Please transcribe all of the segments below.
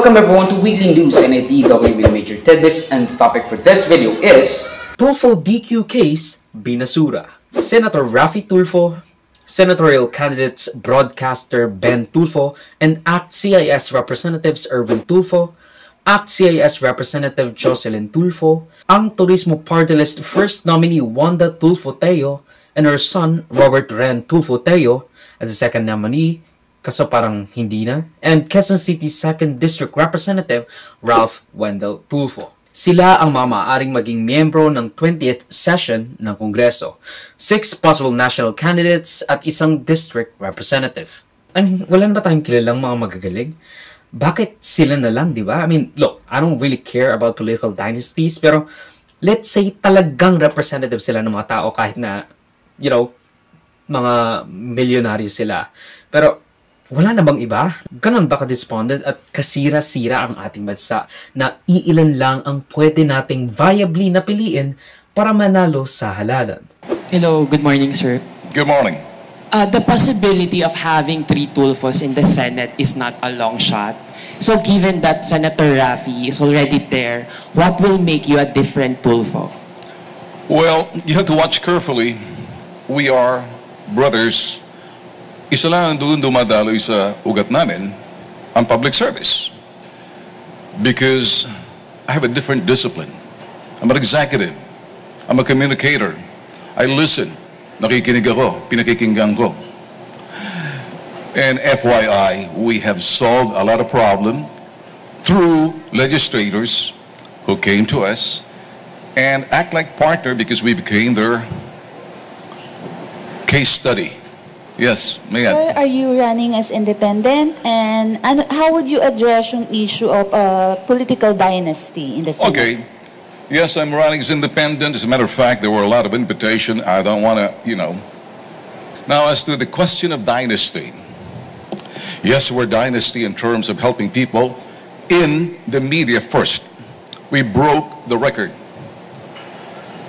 Welcome everyone to Weekly News and a DW with major tidbits, and the topic for this video is Tulfo DQ case, binasura. Senator Raffy Tulfo, senatorial candidates broadcaster Ben Tulfo, and ACT-CIS representatives Erwin Tulfo, ACT-CIS representative Jocelyn Tulfo, ang Turismo Party List first nominee Wanda Tulfo Teo, and her son Robert Ren Tulfo Teo as the second nominee, kaso parang hindi na, and Quezon City 2nd District Representative Ralph Wendell Tulfo. Sila ang maaaring maging miyembro ng 20th session ng Kongreso. 6 possible national candidates at isang district representative. I mean, wala na ba tayong kilalang mga magagaling? Bakit sila na lang, di ba? I mean, look, I don't really care about political dynasties, pero let's say talagang representative sila ng mga tao kahit na, you know, mga milyonaryo sila. Pero wala na bang iba? Ganon ba ka-despondent at kasira-sira ang ating bansa na iilan lang ang pwede nating viably napiliin para manalo sa halalan? Hello, good morning, sir. Good morning. The possibility of having 3 Tulfos in the Senate is not a long shot. So given that Senator Raffy is already there, what will make you a different Tulfo? Well, you have to watch carefully. We are brothers. Isa lang doon dumadaloy sa ugat namin, ang public service. Because I have a different discipline. I'm an executive. I'm a communicator. I listen. Nakikinig ako. Pinakikinggan ko. And FYI, we have solved a lot of problem through legislators who came to us and act like partner because we became their case study. Yes, Mayan. Sir, are you running as independent? And how would you address yung issue of political dynasty in the Senate? Okay. Yes, I'm running as independent. As a matter of fact, there were a lot of invitation. I don't want to, you know. Now, as to the question of dynasty. Yes, we're dynasty in terms of helping people in the media first. We broke the record.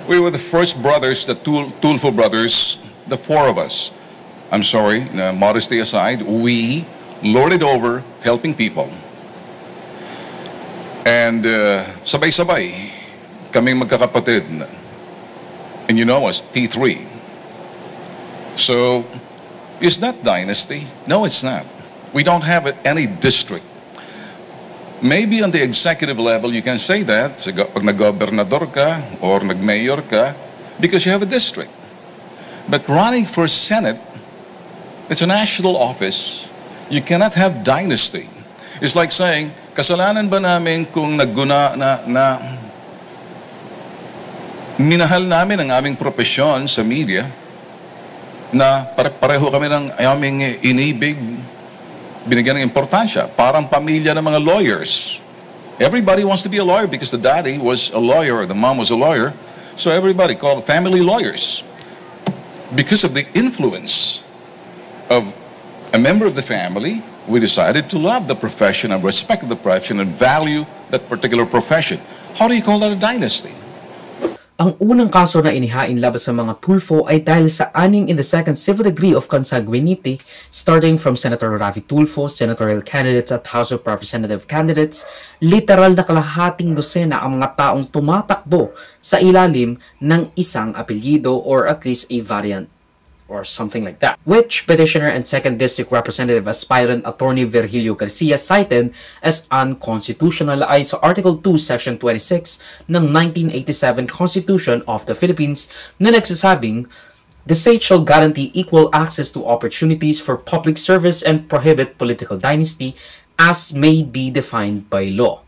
We were the first brothers, the Tulfo brothers, the 4 of us. I'm sorry, modesty aside, we lorded over helping people. And sabay-sabay, kaming magkakapatid. And you know us, T3. So, is that dynasty? No, it's not. We don't have any district. Maybe on the executive level, you can say that, pag nag-gobernador ka or nag-mayor ka, because you have a district. But running for Senate, it's a national office. You cannot have dynasty. It's like saying, kasalanan ba namin kung nagguna na minahal namin ang aming propesyon sa media na pareho kami ng aming inibig, binigyan ng importansya, parang pamilya ng mga lawyers. Everybody wants to be a lawyer because the daddy was a lawyer or the mom was a lawyer. So everybody called family lawyers. Because of the influence of a member of the family, we decided to love the profession and respect the profession and value that particular profession. How do you call that a dynasty? Ang unang kaso na inihain laban sa mga Tulfo ay dahil sa 6 in the second civil degree of consanguinity, starting from Senator Raffy Tulfo, senatorial candidates at House of Representative candidates. Literal na kalahating dosena ang mga taong tumatakbo sa ilalim ng isang apelyido or at least a variant or something like that, which petitioner and 2nd District Representative aspirant Attorney Virgilio Garcia cited as unconstitutional ayon sa Article 2, Section 26 ng 1987 Constitution of the Philippines na nagsasabing, the state shall guarantee equal access to opportunities for public service and prohibit political dynasty as may be defined by law.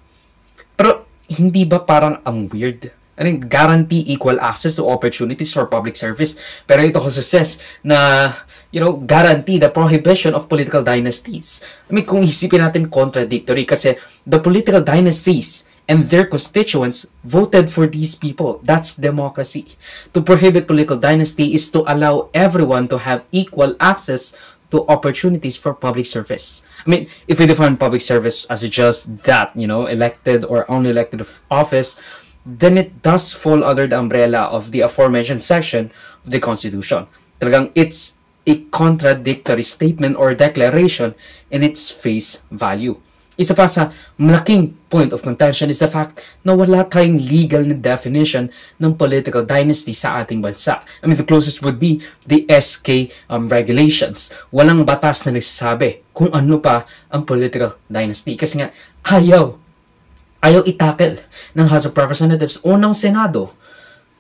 Pero hindi ba parang ang weird? I mean, guarantee equal access to opportunities for public service. Pero ito ko says na, you know, guarantee the prohibition of political dynasties. I mean, kung isipin natin contradictory kasi the political dynasties and their constituents voted for these people. That's democracy. To prohibit political dynasty is to allow everyone to have equal access to opportunities for public service. I mean, if we define public service as just that, you know, elected or unelected office, then it does fall under the umbrella of the aforementioned section of the Constitution. Talagang it's a contradictory statement or declaration in its face value. Isa pa sa malaking point of contention is the fact na wala tayong legal na definition ng political dynasty sa ating bansa. I mean, the closest would be the SK regulations. Walang batas na nagsasabi kung ano pa ang political dynasty. Kasi nga, ayaw itakel ng House of Representatives o ng Senado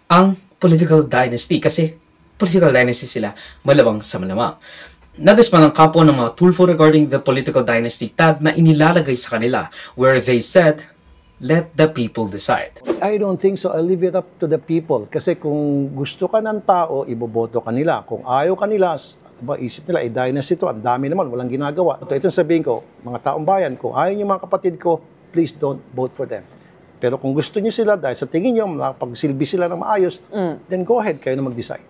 ang political dynasty. Kasi political dynasty sila malamang sa malamang. Nagis pa ng kampo ng mga Tulfo regarding the political dynasty tab na inilalagay sa kanila where they said, let the people decide. I don't think so. I'll leave it up to the people. Kasi kung gusto ka ng tao, iboboto ka nila. Kung ayaw ka nila, isip nila, dynasty to, ang dami naman, walang ginagawa. Ito sabihin ko, mga taong bayan, kung ayaw niyo mga kapatid ko, please don't vote for them. Pero kung gusto niyo sila, dahil sa tingin niyo, makapagsilbi sila ng maayos, then go ahead, kayo na mag-decide.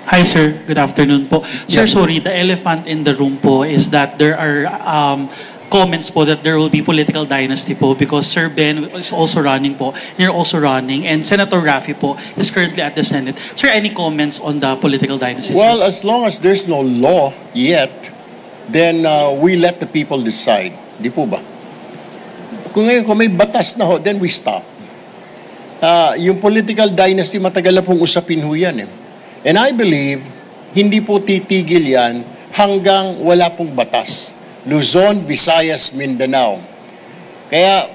Hi sir, good afternoon po. Sir, sorry, the elephant in the room po is that there are comments po that there will be political dynasty po because Sir Ben is also running po, you're also running, and Senator Raffy po is currently at the Senate. Sir, any comments on the political dynasty? Well, as long as there's no law yet, then we let the people decide. Di po ba? Kung ngayon, kung may batas na ho, then we stop. Yung political dynasty, matagal na pong usapin ho yan eh. And I believe, hindi po titigil yan hanggang wala pong batas. Luzon, Visayas, Mindanao. Kaya,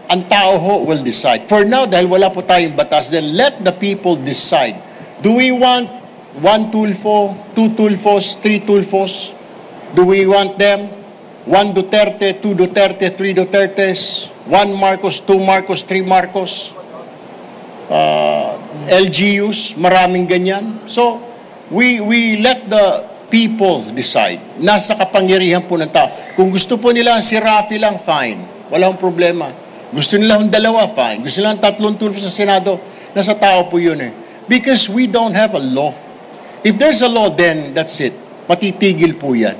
ang tao ho will decide. For now, dahil wala po tayong batas, then let the people decide. Do we want 1 Tulfo, 2 Tulfos, 3 Tulfos? Do we want them? 1 Duterte, 2 Duterte, 3 Dutertes, 1 Marcos, 2 Marcos, 3 Marcos? LGUs, maraming ganyan. So, we let the people decide. Nasa kapangyarihan po ng tao. Kung gusto po nila si Raffy lang, fine. Walang problema. Gusto nila yung dalawa, fine. Gusto nila 3 Tulfo sa Senado, nasa tao po yun eh. Because we don't have a law. If there's a law, then that's it. Matitigil po yan.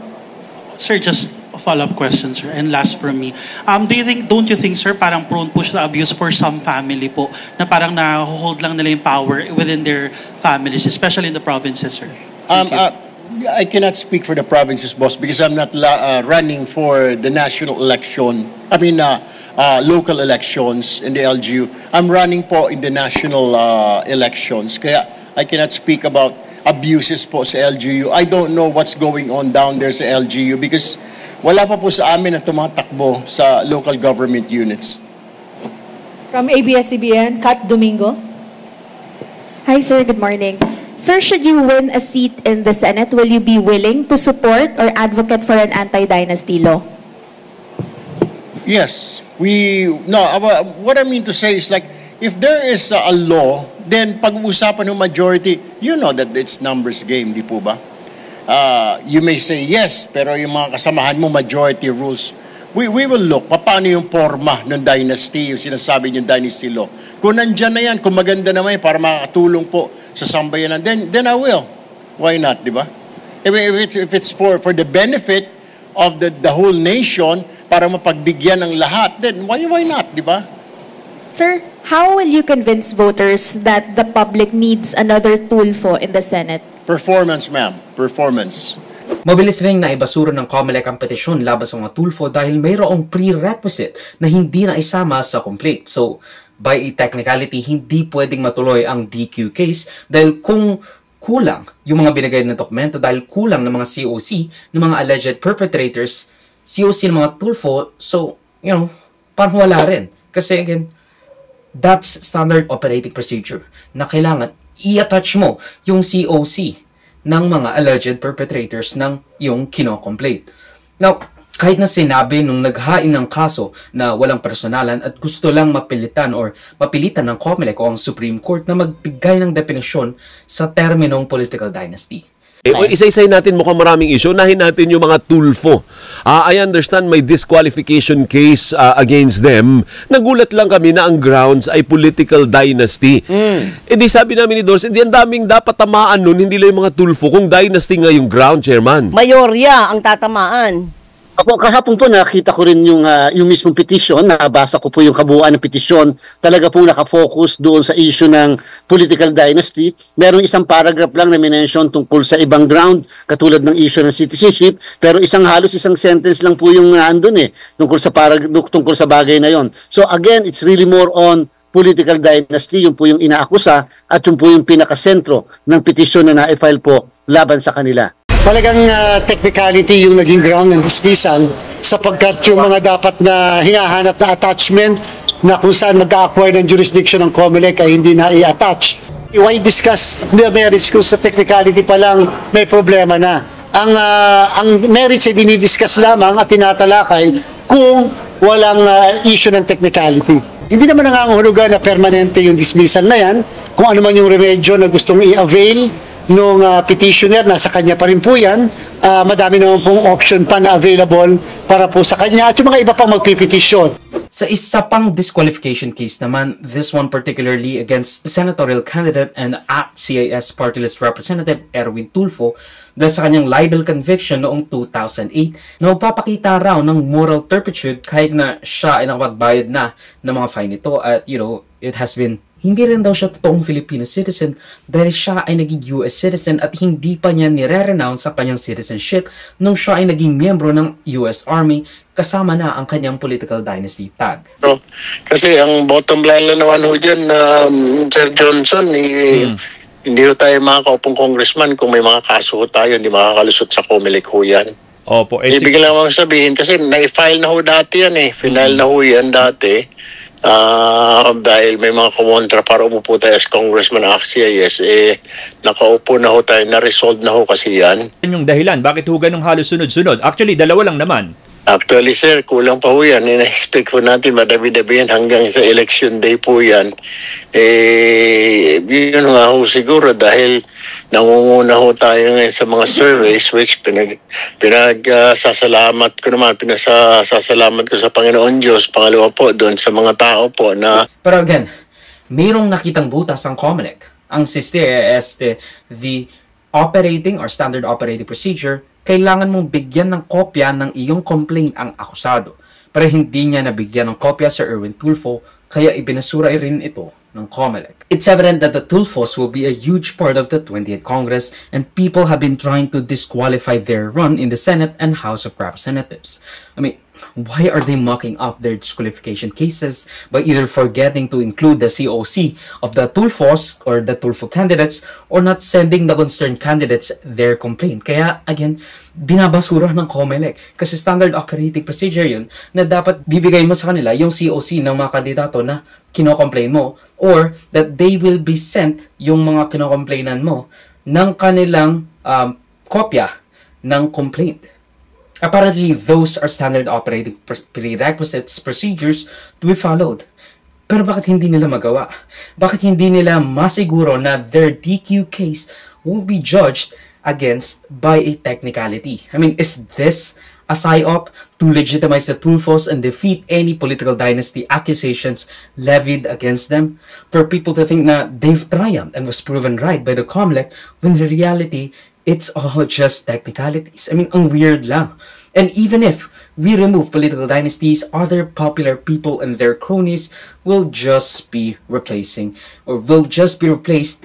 Sir, just a follow-up question, sir, and last from me. Don't you think, sir, parang prone po siya abuse for some family po, na parang na-hold lang nila yung power within their families, especially in the provinces, sir? I cannot speak for the provinces, boss, because I'm not running for the national election. Local elections in the LGU. I'm running po in the national elections. Kaya I cannot speak about abuses po sa LGU. I don't know what's going on down there sa LGU because wala pa po sa amin ang tumatakbo sa local government units. From ABS-CBN, Kat Domingo. Hi, sir. Good morning. Sir, should you win a seat in the Senate, will you be willing to support or advocate for an anti-dynasty law? Yes. What I mean to say is like, if there is a law, then pag-uusapan ng majority, you know that it's numbers game, di po ba? You may say yes, pero yung mga kasamahan mo, majority rules. We will look, paano yung forma ng dynasty, yung sinasabi yung dynasty law. Kung nandyan na yan, kung maganda naman para makakatulong po sa sambayanan, then I will. Why not, di ba? If it's for the benefit of the whole nation, para mapagbigyan ng lahat, then why not, di ba? Sir, how will you convince voters that the public needs another Tulfo in the Senate? Performance, ma'am. Performance. Mabilis ring naibasura ng COMELEC ang petisyon laban sa mga Tulfo dahil mayroong prerequisite na hindi na isama sa complaint. So, by technicality, hindi pwedeng matuloy ang DQ case dahil kung kulang yung mga binigay na dokumento, dahil kulang ng mga COC, ng mga alleged perpetrators, COC ng mga Tulfo, so, parang wala rin. Kasi again, that's standard operating procedure na kailangan i-attach mo yung COC ng mga alleged perpetrators ng yung kino-complaint. Now, kahit na sinabi nung naghain ng kaso na walang personalan at gusto lang mapilitan ng COMELEC o ang Supreme Court na magbigay ng definisyon sa terminong political dynasty. Isa-isay natin mukhang maraming issue. Unahin natin yung mga Tulfo. I understand may disqualification case against them. Nagulat lang kami na ang grounds ay political dynasty. Di sabi namin ni Dors, ang daming dapat tamaan nun, hindi lang yung mga Tulfo. Kung dynasty nga yung ground, Chairman. Mayorya ang tatamaan. Ako, kahapon po nakita ko rin yung mismong petition, nabasa ko po yung kabuuan ng petition, talaga po nakafocus doon sa issue ng political dynasty. Merong isang paragraph lang na minention tungkol sa ibang ground, katulad ng issue ng citizenship, pero halos isang sentence lang po yung naandun tungkol sa bagay na yon. So again, it's really more on political dynasty, yung po yung inaakusa at yung po yung pinakasentro ng petition na na-file po laban sa kanila. Talagang technicality yung naging ground ng dismissal sapagkat yung mga dapat na hinahanap na attachment na kung saan mag-acquire ng jurisdiction ng COMELEC ay hindi na i-attach. Why discuss the merits kung sa technicality pa lang may problema na? Ang merits ay dinidiscuss lamang at tinatalakay kung walang issue ng technicality. Hindi naman nangangahulugan na permanente yung dismissal na yan. Kung ano man yung remedyo na gustong i-avail nung petitioner, nasa kanya pa rin po yan. Madami naman pong option pa na available para po sa kanya at yung mga iba pang magpipetisyon. Sa isa pang disqualification case naman, this one particularly against senatorial candidate and ACT-CIS party list representative Erwin Tulfo dahil sa kanyang libel conviction noong 2008 na magpapakita raw ng moral turpitude kahit na siya ay nakapagbayad na ng mga fine ito at it has been hindi rin daw siya totoong Filipino citizen dahil siya ay naging US citizen at hindi pa niya nire-renounce sa kanyang citizenship nung siya ay naging miyembro ng US Army kasama na ang kanyang political dynasty tag. Kasi ang bottom line lang naman ho dyan, Sir Johnson, hindi ho tayo makakaupong congressman kung may mga kaso ho tayo, hindi makakalusot sa COMELEC ho yan. Opo. Ibig lang akong sabihin kasi na-file na ho dati yan Final na ho yan dati. Dahil may mga kumontra para umupo tayo as congressman ng ACT-CIS, nakaupo na ho tayo, na-resolve na ho kasi yan. Yan yung dahilan, bakit ho ganong halos sunod-sunod? Actually, dalawa lang naman. Actually, sir, kulang pa ho yan. Ina-expect po natin, madami-dami yan hanggang sa election day po yan. Yun nga ho siguro dahil nangunguna ho tayo ngayon sa mga surveys which pinasasalamat ko sa Panginoon Diyos. Pangalawa po doon sa mga tao po na... Pero again, mayroong nakitang butas ang COMELEC. Ang CIS, the operating or standard operating procedure, kailangan mong bigyan ng kopya ng iyong complaint ang akusado. Pero hindi niya nabigyan ng kopya sa Erwin Tulfo, kaya ibinasura rin ito ng COMELEC. It's evident that the Tulfos will be a huge part of the 20th Congress and people have been trying to disqualify their run in the Senate and House of Representatives. I mean, why are they mucking up their disqualification cases by either forgetting to include the COC of the Tulfos or the Tulfo candidates or not sending the concerned candidates their complaint? Kaya, again, binabasura ng COMELEC kasi standard operating procedure yun na dapat bibigay mo sa kanila yung COC ng mga kandidato na kino-complain mo or that they will be sent yung mga kino-complainan mo ng kanilang kopya ng complaint. Apparently, those are standard operating prerequisites, procedures to be followed. Pero bakit hindi nila magawa? Bakit hindi nila masiguro na their DQ case won't be judged against by a technicality? I mean, is this a psyop to legitimize the Tulfos and defeat any political dynasty accusations levied against them? For people to think na they've triumphed and was proven right by the COMELEC when in reality, it's all just technicalities. I mean, ang weird lang. And even if we remove political dynasties, other popular people and their cronies will just be replaced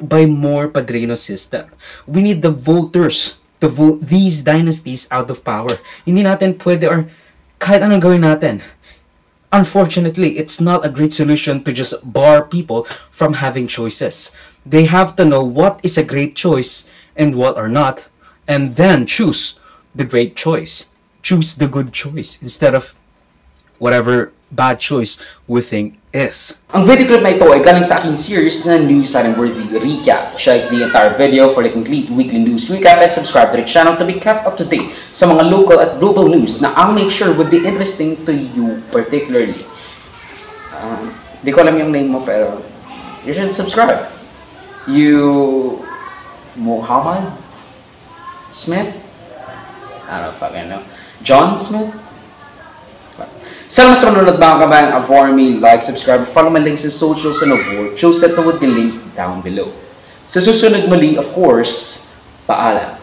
by more padrino system. We need the voters to vote these dynasties out of power. Hindi natin pwede or kahit anong gawin natin. Unfortunately, it's not a great solution to just bar people from having choices. They have to know what is a great choice and what are not, and then choose the great choice. Choose the good choice instead of whatever bad choice we think is. Ang video clip na ito ay galing sa aking series na News Worthy Recap. Check the entire video for the complete weekly news recap and subscribe to the channel to be kept up to date sa mga local at global news na I'll make sure would be interesting to you particularly. Di ko alam yung name mo pero you should subscribe. Muhammad Smith? I don't fucking know. John Smith? Salamat sa manunod mga kabayan. Avoid me, like, subscribe, follow my links in socials and avoid shows that would be linked down below. Sa susunod muli, of course, paalam.